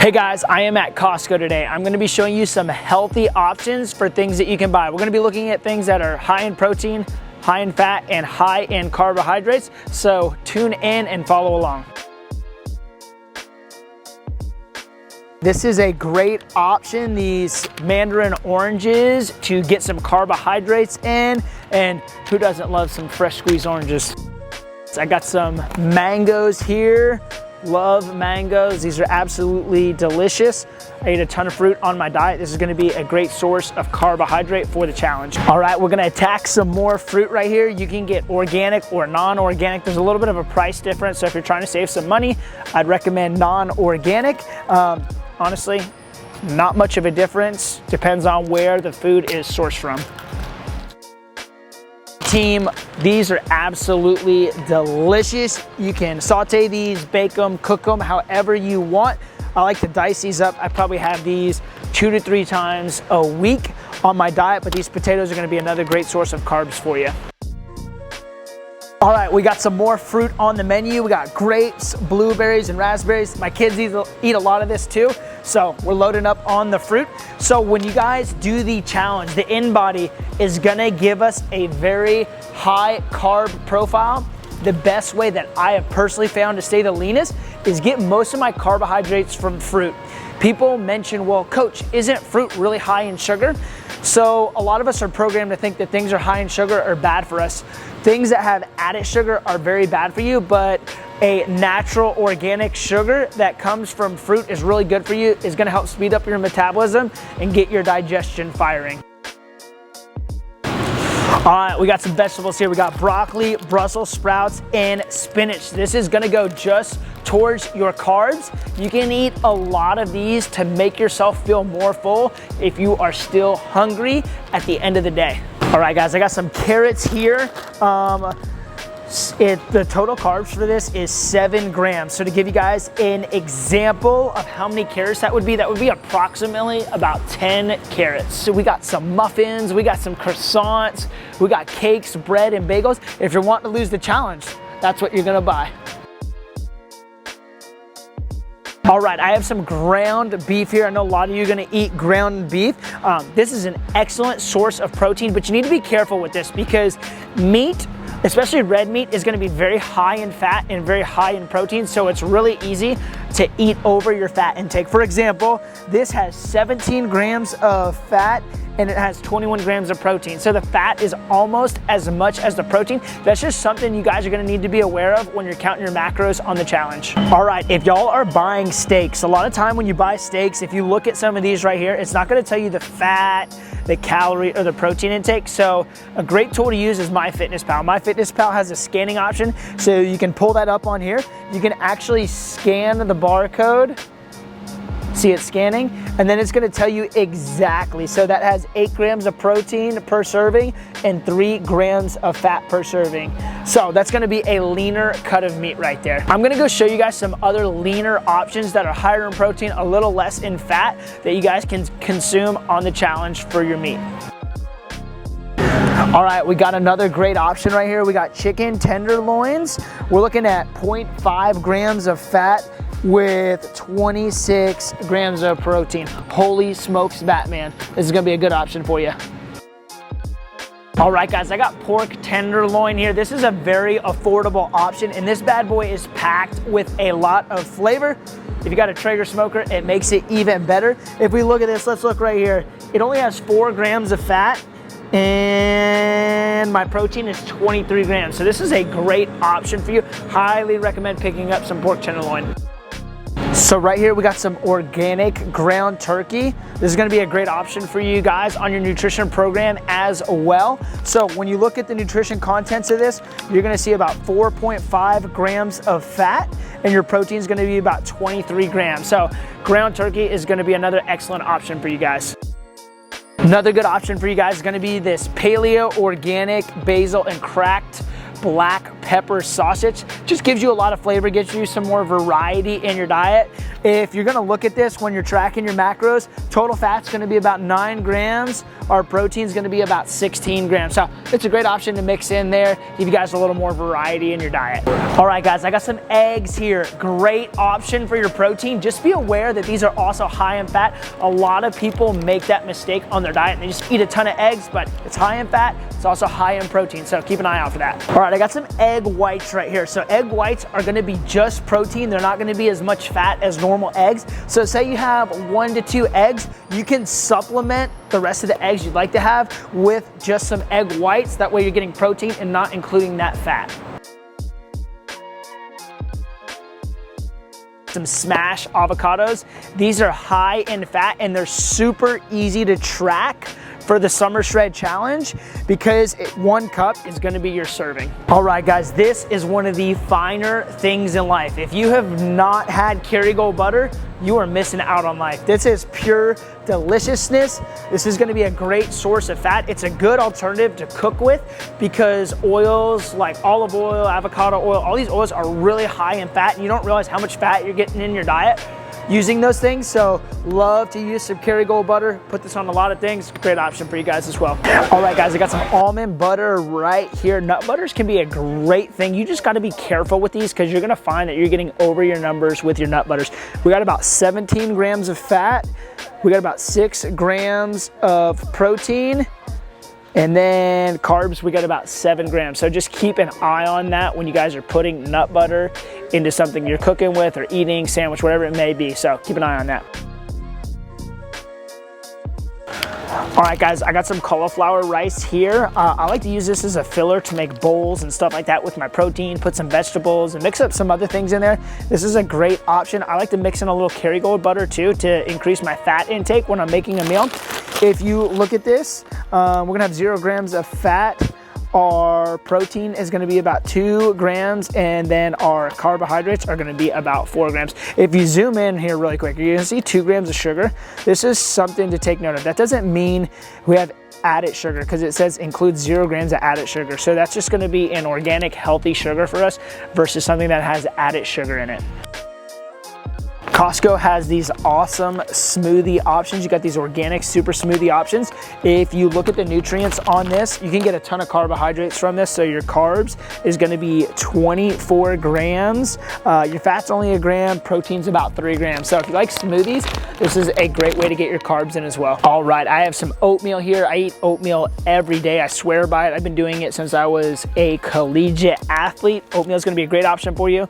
Hey guys, I am at Costco today. I'm gonna be showing you some healthy options for things that you can buy. We're gonna be looking at things that are high in protein, high in fat, and high in carbohydrates. So tune in and follow along. This is a great option, these mandarin oranges, to get some carbohydrates in. And who doesn't love some fresh squeezed oranges? So I got some mangoes here. Love mangoes. These are absolutely delicious. I ate a ton of fruit on my diet. This is gonna be a great source of carbohydrate for the challenge. All right, we're gonna attack some more fruit right here. You can get organic or non-organic. There's a little bit of a price difference, so if you're trying to save some money, I'd recommend non-organic. Honestly, not much of a difference. Depends on where the food is sourced from. Team, these are absolutely delicious. You can saute these, bake them, cook them, however you want. I like to dice these up. I probably have these 2 to 3 times a week on my diet, but these potatoes are gonna be another great source of carbs for you. All right, we got some more fruit on the menu. We got grapes, blueberries, and raspberries. My kids eat a lot of this too, so we're loading up on the fruit. So when you guys do the challenge, the InBody is gonna give us a very high carb profile. The best way that I have personally found to stay the leanest is get most of my carbohydrates from fruit. People mention, well, coach, isn't fruit really high in sugar? So a lot of us are programmed to think that things are high in sugar are bad for us. Things that have added sugar are very bad for you, but a natural organic sugar that comes from fruit is really good for you. It's gonna help speed up your metabolism and get your digestion firing. All right, we got some vegetables here. We got broccoli, Brussels sprouts, and spinach. This is gonna go just towards your carbs. You can eat a lot of these to make yourself feel more full if you are still hungry at the end of the day. All right, guys, I got some carrots here. The total carbs for this is 7 grams. So to give you guys an example of how many carrots that would be approximately about 10 carrots. So we got some muffins, we got some croissants, we got cakes, bread, and bagels. If you're wanting to lose the challenge, that's what you're gonna buy. All right, I have some ground beef here. I know a lot of you are gonna eat ground beef. This is an excellent source of protein, but you need to be careful with this because meat, especially red meat, is gonna be very high in fat and very high in protein, so it's really easy to eat over your fat intake. For example, this has 17 grams of fat and it has 21 grams of protein. So the fat is almost as much as the protein. That's just something you guys are gonna need to be aware of when you're counting your macros on the challenge. All right, if y'all are buying steaks, a lot of time when you buy steaks, if you look at some of these right here, it's not gonna tell you the fat, the calorie, or the protein intake. So a great tool to use is MyFitnessPal. MyFitnessPal has a scanning option, so you can pull that up on here. You can actually scan the barcode, see it scanning, and then it's gonna tell you exactly. So that has 8 grams of protein per serving and 3 grams of fat per serving. So that's gonna be a leaner cut of meat right there. I'm gonna go show you guys some other leaner options that are higher in protein, a little less in fat, that you guys can consume on the challenge for your meat. All right, we got another great option right here. We got chicken tenderloins. We're looking at 0.5 grams of fat with 26 grams of protein. Holy smokes, Batman. This is gonna be a good option for you. All right, guys, I got pork tenderloin here. This is a very affordable option, and this bad boy is packed with a lot of flavor. If you got a Traeger smoker, it makes it even better. If we look at this, let's look right here. It only has 4 grams of fat, and my protein is 23 grams. So this is a great option for you. Highly recommend picking up some pork tenderloin. So right here, we got some organic ground turkey. This is gonna be a great option for you guys on your nutrition program as well. So when you look at the nutrition contents of this, you're gonna see about 4.5 grams of fat, and your protein is gonna be about 23 grams. So ground turkey is gonna be another excellent option for you guys. Another good option for you guys is gonna be this paleo organic basil and cracked black pepper sausage. Just gives you a lot of flavor, gives you some more variety in your diet. If you're gonna look at this when you're tracking your macros, total fat's gonna be about 9 grams. Our protein's gonna be about 16 grams. So it's a great option to mix in there, give you guys a little more variety in your diet. All right, guys, I got some eggs here. Great option for your protein. Just be aware that these are also high in fat. A lot of people make that mistake on their diet and they just eat a ton of eggs, but it's high in fat, it's also high in protein, so keep an eye out for that. All right, I got some egg whites right here. So egg whites are gonna be just protein. They're not gonna be as much fat as normal eggs. So say you have 1 to 2 eggs, you can supplement the rest of the eggs you'd like to have with just some egg whites. That way you're getting protein and not including that fat. Some smash avocados. These are high in fat and they're super easy to track for the Summer Shred Challenge because 1 cup is gonna be your serving. All right, guys, this is one of the finer things in life. If you have not had Kerrygold butter, you are missing out on life. This is pure deliciousness. This is gonna be a great source of fat. It's a good alternative to cook with because oils like olive oil, avocado oil, all these oils are really high in fat and you don't realize how much fat you're getting in your diet using those things. So love to use some Kerrygold butter. Put this on a lot of things. Great option for you guys as well. All right, guys, I got some almond butter right here. Nut butters can be a great thing. You just got to be careful with these because you're going to find that you're getting over your numbers with your nut butters. We got about 17 grams of fat. We got about 6 grams of protein. And then carbs, we got about 7 grams. So just keep an eye on that when you guys are putting nut butter into something you're cooking with or eating, sandwich, whatever it may be. So keep an eye on that. All right, guys, I got some cauliflower rice here. I like to use this as a filler to make bowls and stuff like that with my protein, put some vegetables and mix up some other things in there. This is a great option. I like to mix in a little Kerrygold butter too to increase my fat intake when I'm making a meal. If you look at this, we're gonna have 0 grams of fat. Our protein is gonna be about 2 grams, and then our carbohydrates are gonna be about 4 grams. If you zoom in here really quick, you're gonna see 2 grams of sugar. This is something to take note of. That doesn't mean we have added sugar because it says includes 0 grams of added sugar. So that's just gonna be an organic, healthy sugar for us versus something that has added sugar in it. Costco has these awesome smoothie options. You got these organic super smoothie options. If you look at the nutrients on this, you can get a ton of carbohydrates from this. So your carbs is gonna be 24 grams. Your fat's only 1 gram, protein's about 3 grams. So if you like smoothies, this is a great way to get your carbs in as well. All right, I have some oatmeal here. I eat oatmeal every day. I swear by it. I've been doing it since I was a collegiate athlete. Oatmeal is gonna be a great option for you.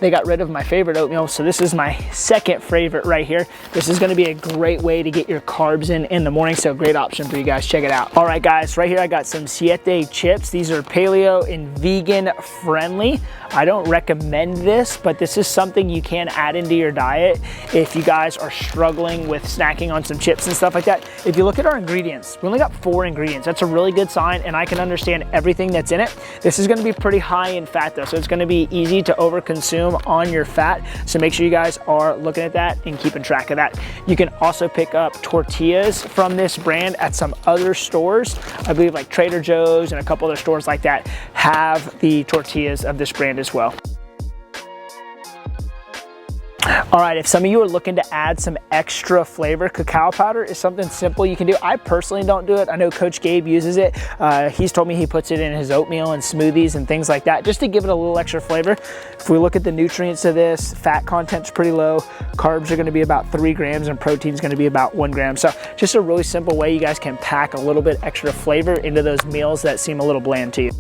They got rid of my favorite oatmeal, so this is my second favorite right here. This is gonna be a great way to get your carbs in the morning, so great option for you guys. Check it out. All right, guys, right here I got some Siete chips. These are paleo and vegan friendly. I don't recommend this, but this is something you can add into your diet if you guys are struggling with snacking on some chips and stuff like that. If you look at our ingredients, we only got 4 ingredients. That's a really good sign, and I can understand everything that's in it. This is gonna be pretty high in fat though, so it's gonna be easy to overconsume on your fat. So make sure you guys are looking at that and keeping track of that. You can also pick up tortillas from this brand at some other stores. I believe like Trader Joe's and a couple other stores like that have the tortillas of this brand as well. All right, if some of you are looking to add some extra flavor, cacao powder is something simple you can do. I personally don't do it. I know Coach Gabe uses it. He's told me he puts it in his oatmeal and smoothies and things like that, just to give it a little extra flavor. If we look at the nutrients of this, fat content's pretty low. Carbs are gonna be about 3 grams and protein's gonna be about 1 gram. So just a really simple way you guys can pack a little bit extra flavor into those meals that seem a little bland to you.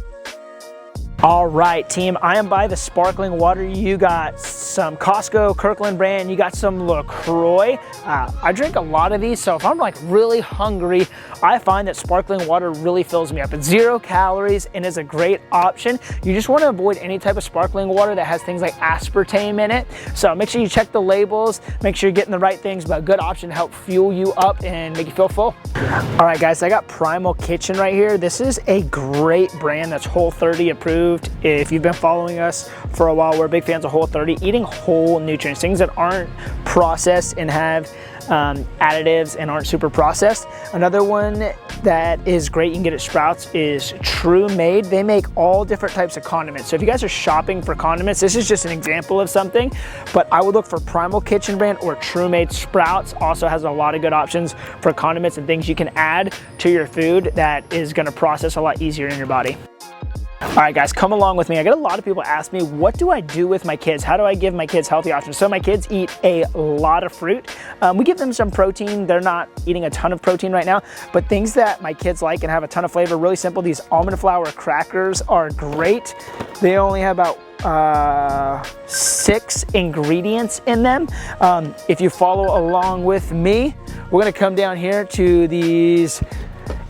All right, team, I am by the sparkling water. You got some Costco Kirkland brand, you got some LaCroix. I drink a lot of these, so if I'm like really hungry, I find that sparkling water really fills me up. It's 0 calories and is a great option. You just want to avoid any type of sparkling water that has things like aspartame in it. So make sure you check the labels, make sure you're getting the right things, but a good option to help fuel you up and make you feel full. All right, guys, I got Primal Kitchen right here. This is a great brand that's Whole30 approved. improved. If you've been following us for a while, we're big fans of Whole30, eating whole nutrients, things that aren't processed and have additives and aren't super processed. Another one that is great, you can get at Sprouts, is True Made. They make all different types of condiments. So if you guys are shopping for condiments, this is just an example of something, but I would look for Primal Kitchen brand or True Made. Sprouts also has a lot of good options for condiments and things you can add to your food that is gonna process a lot easier in your body. All right, guys, come along with me. I get a lot of people ask me, what do I do with my kids? How do I give my kids healthy options? So my kids eat a lot of fruit. We give them some protein. They're not eating a ton of protein right now, but things that my kids like and have a ton of flavor, really simple. These almond flour crackers are great. They only have about 6 ingredients in them. If you follow along with me, we're gonna come down here to these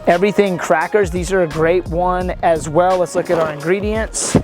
everything crackers. These are a great one as well. Let's look at our ingredients.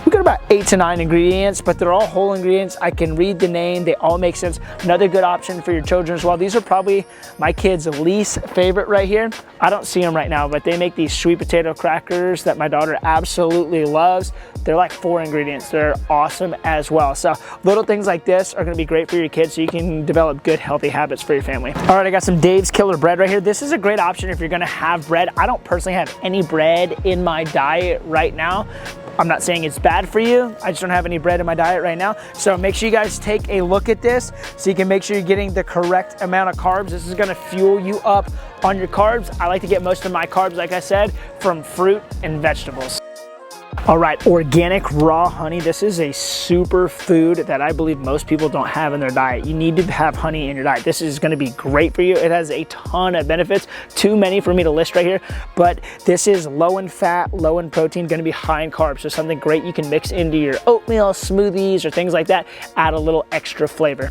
We've got about 8 to 9 ingredients, but they're all whole ingredients. I can read the name, they all make sense. Another good option for your children as well. These are probably my kids' least favorite right here. I don't see them right now, but they make these sweet potato crackers that my daughter absolutely loves. They're like 4 ingredients. They're awesome as well. So little things like this are gonna be great for your kids so you can develop good, healthy habits for your family. All right, I got some Dave's Killer Bread right here. This is a great option if you're gonna have bread. I don't personally have any bread in my diet right now. I'm not saying it's bad for you. I just don't have any bread in my diet right now. So make sure you guys take a look at this so you can make sure you're getting the correct amount of carbs. This is gonna fuel you up on your carbs. I like to get most of my carbs, like I said, from fruit and vegetables. All right, organic raw honey. This is a super food that I believe most people don't have in their diet. You need to have honey in your diet. This is gonna be great for you. It has a ton of benefits, too many for me to list right here, but this is low in fat, low in protein, gonna be high in carbs. So something great you can mix into your oatmeal, smoothies, or things like that, add a little extra flavor.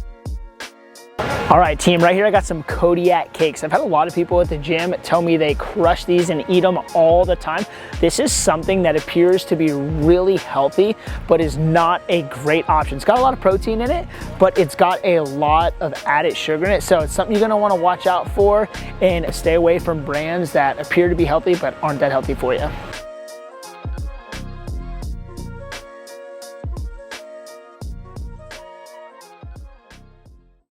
All right, team, right here I got some Kodiak cakes. I've had a lot of people at the gym tell me they crush these and eat them all the time. This is something that appears to be really healthy, but is not a great option. It's got a lot of protein in it, but it's got a lot of added sugar in it. So it's something you're gonna wanna watch out for and stay away from brands that appear to be healthy, but aren't that healthy for you.